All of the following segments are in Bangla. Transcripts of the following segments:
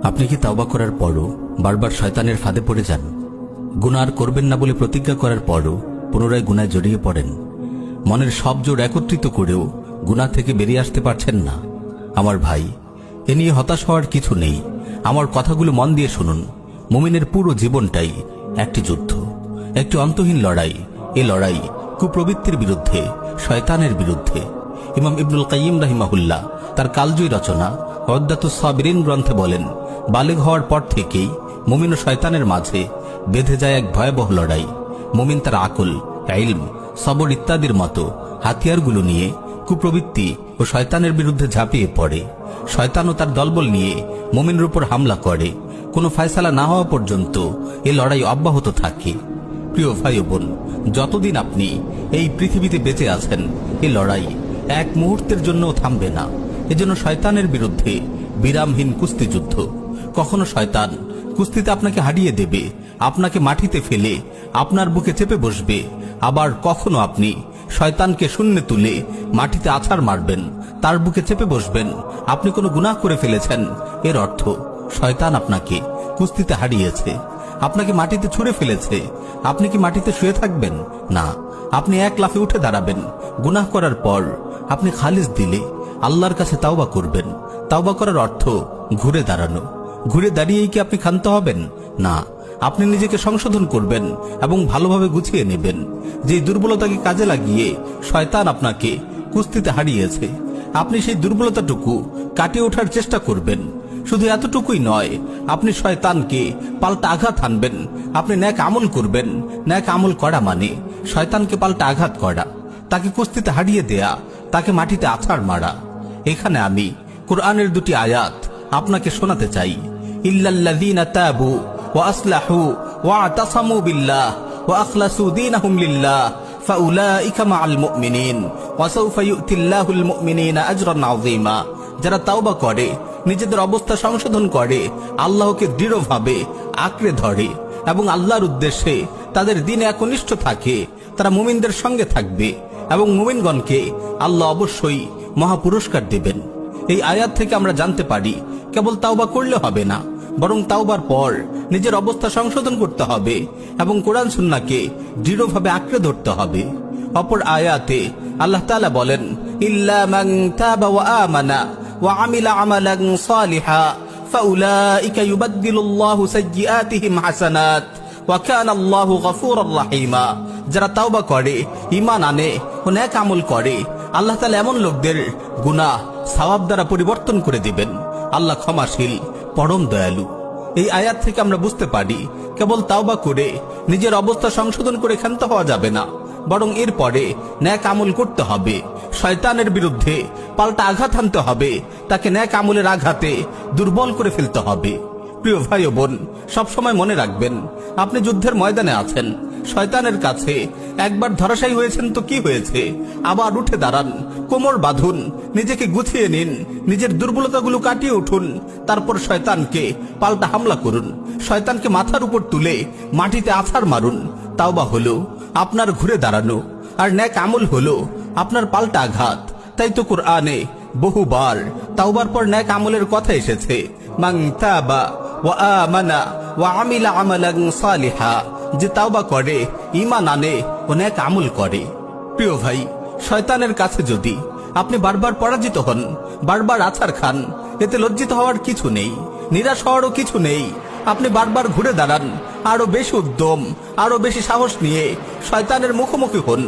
আপনি কি তাওবা করার পরও বারবার শয়তানের ফাঁদে পড়ে যান? গুনাহ আর করবেন না বলে প্রতিজ্ঞা করার পরও পুনরায় গুনায় জড়িয়ে পড়েন? মনের সব জোর একত্রিত করেও গুনাহ থেকে বেরিয়ে আসতে পারছেন না? আমার ভাই, এ নিয়ে হতাশ হওয়ার কিছু নেই। আমার কথাগুলো মন দিয়ে শুনুন। মুমিনের পুরো জীবনটাই একটি যুদ্ধ, একটি অন্তহীন লড়াই। এ লড়াই কুপ্রবৃত্তির বিরুদ্ধে, শয়তানের বিরুদ্ধে। ইমাম ইবনুল কাইয়িম রাহিমাহুল্লাহ তার কালজয়ী রচনা উদ্দাতুস সাবিরিন গ্রন্থে বলেন, বালেগ হওয়ার পর থেকেই মুমিন ও শয়তানের মাঝে বেঁধে যায় এক ভয়াবহ লড়াই। মুমিন তার আকল, ইলম, সবর ইত্যাদির মতো হাতিয়ারগুলো নিয়ে কুপ্রবৃত্তি ও শয়তানের বিরুদ্ধে ঝাঁপিয়ে পড়ে। শয়তানও তার দলবল নিয়ে মুমিনের উপর হামলা করে। কোনো ফয়সালা না হওয়া পর্যন্ত এ লড়াই অব্যাহত থাকে। প্রিয় ভাই ও বোন, যতদিন আপনি এই পৃথিবীতে বেঁচে আছেন, এ লড়াই এক মুহূর্তের জন্যও থামবে না। এজন্য শয়তানের বিরুদ্ধে বিরামহীন কুস্তি যুদ্ধ। কখনো শয়তান কুস্তিতে আপনাকে হারিয়ে দেবে, আপনাকে মাটিতে ফেলে আপনার বুকে চেপে বসবে। আবার কখনো আপনি শয়তানকে শূন্যে তুলে মাটিতে আছাড় মারবেন, তার বুকে চেপে বসবেন। আপনি কোনো গুনাহ করে ফেলেছেন, এর অর্থ শয়তান আপনাকে কুস্তিতে হারিয়েছে, আপনাকে মাটিতে ছুঁড়ে ফেলেছে। আপনি কি মাটিতে শুয়ে থাকবেন? না, আপনি এক লাফে উঠে দাঁড়াবেন। গুনাহ করার পর আপনি খালিস দিলে আল্লাহর কাছে তাওবা করবেন। তাওবা করার অর্থ ঘুরে দাঁড়ানো। ঘুরে দাঁড়িয়েই কি আপনি ক্ষান্ত হবেন? না, আপনি নিজেকে সংশোধন করবেন এবং ভালোভাবে গুছিয়ে নেবেন। যে দুর্বলতাকে কাজে লাগিয়ে শয়তান আপনাকে কুস্তিতে হারিয়েছে, আপনি সেই দুর্বলতাটুকু কাটিয়ে ওঠার চেষ্টা করবেন। শুধু এতটুকুই নয়, আপনি শয়তানকে পাল্টা আঘাত হানবেন। আপনি নেক আমল করবেন। নেক আমল করা মানে শয়তানকে পাল্টা আঘাত করা, তাকে কুস্তিতে হারিয়ে দেয়া, তাকে মাটিতে আছাড় মারা। এখানে আমি কোরআনের দুটি আয়াত আপনাকে শোনাতে চাই। ইল্লাল্লাযীনা তাবু ওয়া আসলাহু ওয়া আতাসামু বিল্লাহ ওয়া আখলাসু দীনাহুম লিল্লাহ ফাউলাইকা মাআল মুমিনিন ওয়া সাওফা ইউতিল্লাহুল মুমিনিনা আজরান আযীমা। যারা তাওবা করে, নিজেদের অবস্থা সংশোধন করে, আল্লাহকে দৃঢ়ভাবে আঁকড়ে ধরে এবং আল্লাহর উদ্দেশ্যে তাদের দিনে একনিষ্ঠ থাকে, তারা মুমিনদের সঙ্গে থাকবে এবং মুমিনগণকে আল্লাহ অবশ্যই মহাপুরস্কার দেবেন। এই আয়াত থেকে আমরা জানতে পারি, কেবল তাওবা করলে হবে না, বরং তাওবার পর নিজের অবস্থা সংশোধন করতে হবে এবং কোরআন সুন্নাহকে দৃঢ়ভাবে আঁকড়ে ধরতে হবে। অপর আয়াতে আল্লাহ তাআলা বলেন, ইল্লা মান তাবা ওয়া আমানা ওয়া আমিলা আমালান সালিহা ফাউলাইকা ইউবাদদিলুল্লাহু সাইয়্যাতিহিম হাসানাত ওয়া কানা আল্লাহু গফুরুর রাহিমা। যারা তাওবা করে, ঈমান আনে ও নেক আমল করে, আল্লাহ তাআলা এমন লোকদের গুনাহ সওয়াব দ্বারা পরিবর্তন করে দিবেন। আল্লাহ ক্ষমাশীল, পরম দয়ালু। এই আয়াত থেকে আমরা বুঝতে পারি, কেবল তাওবা করে নিজের অবস্থা সংশোধন করে ক্ষান্ত হওয়া যাবে না, বরং এরপরে নেক আমল করতে হবে। শয়তানের বিরুদ্ধে পাল্টা আঘাত হানতে হবে, তাকে নেক আমলের আঘাতে দুর্বল করে ফেলতে হবে। প্রিয় ভাই ও বোন, সবসময় মনে রাখবেন, আপনি যুদ্ধের ময়দানে আছেন। শয়তানের কাছে একবার ধরাশায়ী হয়েছেন তো কি হয়েছে, আবার উঠে দাঁড়ান, কোমর বাঁধুন, নিজেকে গুছিয়ে নিন, নিজের দুর্বলতাগুলো কাটিয়ে উঠুন। তারপর শয়তানকে পাল্টা হামলা করুন, শয়তানকে মাথার উপর তুলে মাটিতে আছাড় মারুন। তাওবা হলো আপনার ঘুরে দাঁড়ানো, আর নেক আমল হলো আপনার পাল্টা আঘাত। তাই তো কোরআনে বহুবার তাওবার পর নেক আমলের কথা এসেছে। মান তাবা ওয়া আমানা ওয়া আমিলা আমালান সালিহা। যে তাওবা করে, ঈমান আনে ও নেক আমল করে। প্রিয় ভাই, শয়তানের কাছে যদি আপনি বারবার পরাজিত হন, বারবার আছাড় খান, এতে লজ্জিত হওয়ার কিছু নেই, নিরাশ হওয়ারও কিছু নেই। আপনি বারবার ঘুরে দাঁড়ান, আরো বেশি উদ্যম, আরো বেশি সাহস নিয়ে শয়তানের মুখোমুখি হন।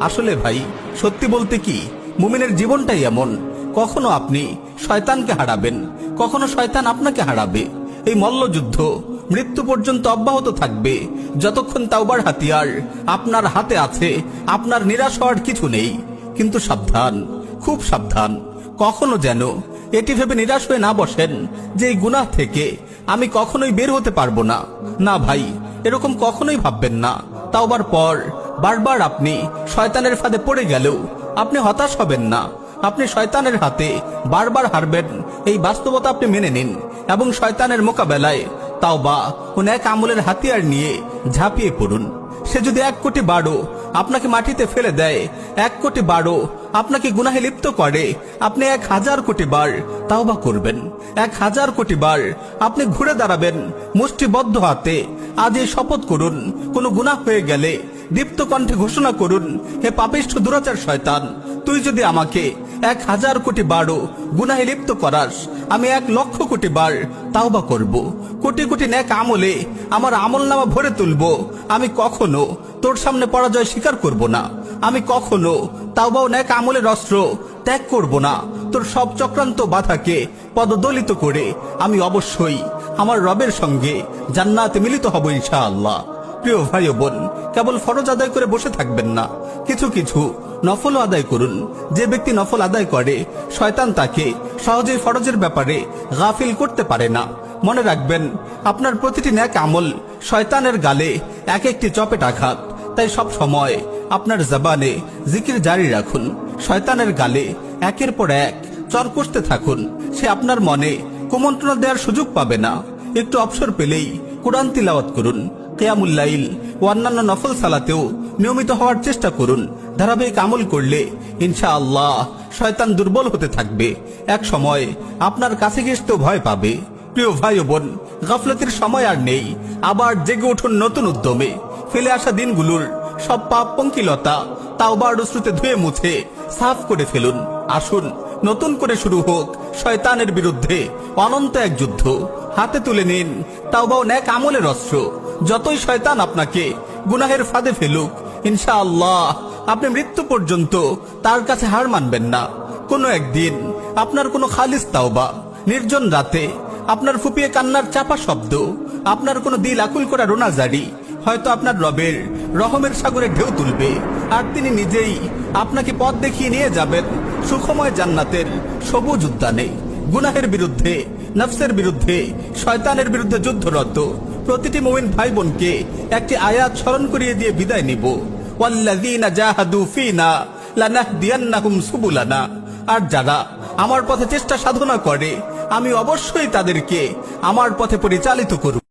আসলে ভাই, সত্যি বলতে কি, মুমিনের জীবনটাই এমন, কখনো আপনি শয়তানকে হারাবেন, কখনো শয়তান আপনাকে হারাবে। এই মল্লযুদ্ধ মৃত্যু পর্যন্ত অব্যাহত থাকবে। যতক্ষণ তাওবার হাতিয়ার আপনার হাতে আছে, আপনার নিরাশ হওয়ার কিছু নেই। কিন্তু সাবধান, খুব সাবধান, কখনো যেন এটি ভেবে নিরাশ হয়ে না বসেন যে এই গুনাহ থেকে আমি কখনোই বের হতে পারবো না। না ভাই, এরকম কখনোই ভাববেন না। তাওবার পর বারবার আপনি শয়তানের ফাঁদে পড়ে গেলেও আপনি হতাশ হবেন না। আপনি শয়তানের হাতে বারবার হারবেন, এই বাস্তবতা আপনি মেনে নিন এবং শয়তানের মোকাবেলায় তাওবা ও নেক আমলের হাতিয়ার নিয়ে ঝাঁপিয়ে পড়ুন। সে যদি 1 কোটি বারও আপনাকে মাটিতে ফেলে দেয়, 1 কোটি বারও আপনাকে গুনাহে লিপ্ত করে, আপনি 1000 কোটি বার তাওবা করবেন। 1000 কোটি বার আপনি ঘুরে দাঁড়াবেন মুষ্টিবদ্ধ হাতে। আজ এই শপথ করুন, কোনো গুনাহ হয়ে গেলে দীপ্ত কণ্ঠে ঘোষণা করুন, হে পাপিষ্ঠ দুরাচার শয়তান, তুই যদি আমাকে 1000 কোটি বারও গুনাহে লিপ্ত করাস, আমি 1,00,000 কোটি বার তাওবা করব। কোটি কোটি নেক আমলে আমার আমলনামা ভরে তুলব। আমি কখনো তোর সামনে পরাজয় স্বীকার করব না। আমি কখনো তাওবা ও নেক আমলের অস্ত্র ত্যাগ করব না। তোর সব চক্রান্ত বাধাকে পদদলিত করে আমি অবশ্যই আমার রবের সঙ্গে জান্নাতে মিলিত হব ইনশাআল্লাহ। প্রিয় ভাই ও বোন, কেবল ফরজ আদায় করে বসে থাকবেন না, কিছু কিছু নফল আদায় করুন। যে ব্যক্তি নফল আদায় করে, শয়তান তাকে সহজেই ফরজের ব্যাপারে গাফিল করতে পারে না। মনে রাখবেন, আপনার প্রতিটি নেক আমল শয়তানের গালে এক একটি চপেট আঘাত। তাই সব সময় আপনার জবানে জিকির জারি রাখুন। শয়তানের গালে একের পর এক চর কষতে থাকুন। সে আপনার মনে কুমন্ত্রণা দেওয়ার সুযোগ পাবে না। একটু অবসর পেলেই কোরআন তিলাওয়াত করুন। কিয়ামুল লাইল ও অন্যান্য নফল সালাতেও নিয়মিত হওয়ার চেষ্টা করুন। ধারাবাহিক আমল করলে ইনশাআল্লাহ শয়তান দুর্বল হতে থাকবে। এক সময় আপনার কাছে ঘেঁষতেও ভয় পাবে। প্রিয় ভাই ও বোন, গাফলতির সময় আর নেই। আবার জেগে উঠুন নতুন উদ্যমে। ফেলে আসা দিনগুলোর সব পাপ পঙ্কিলতা তাওবার অশ্রুতে ধুয়ে মুছে সাফ করে ফেলুন। আসুন নতুন করে শুরু হোক শয়তানের বিরুদ্ধে অনন্ত এক যুদ্ধ। হাতে তুলে নিন তাওবা ও নেক আমলের অস্ত্র। যতই শয়তান আপনাকে গুনাহের ফাঁদে ফেলুক, ইনশাআল্লাহ আপনি মৃত্যু পর্যন্ত তার কাছে হার মানবেন না। কোনো একদিন আপনার কোনো খালিস তাওবা, নির্জন রাতে আপনার ফুপিয়ে কান্নার চাপা শব্দ, আপনার কোনো দিল আকুল করা রোনাজারি হয়তো আপনার রবের রহমের সাগরে ঢেউ তুলবে। আর তিনি নিজেই আপনাকে পথ দেখিয়ে নিয়ে যাবেন সুখময় জান্নাতের সবুজ উদ্যানে। গুনাহের বিরুদ্ধে, নফসের বিরুদ্ধে, শয়তানের বিরুদ্ধে যুদ্ধরত প্রতিটি মুমিন ভাই বোনকে একটি আয়াত স্মরণ করিয়ে দিয়ে বিদায় নিব। ওয়াল্লাযীনা জাহাদু ফীনা লানাহদিয়ান্নাহুম সুবুলানা। আর যারা আমার পথে চেষ্টা সাধনা করে, আমি অবশ্যই তাদেরকে আমার পথে পরিচালিত করব।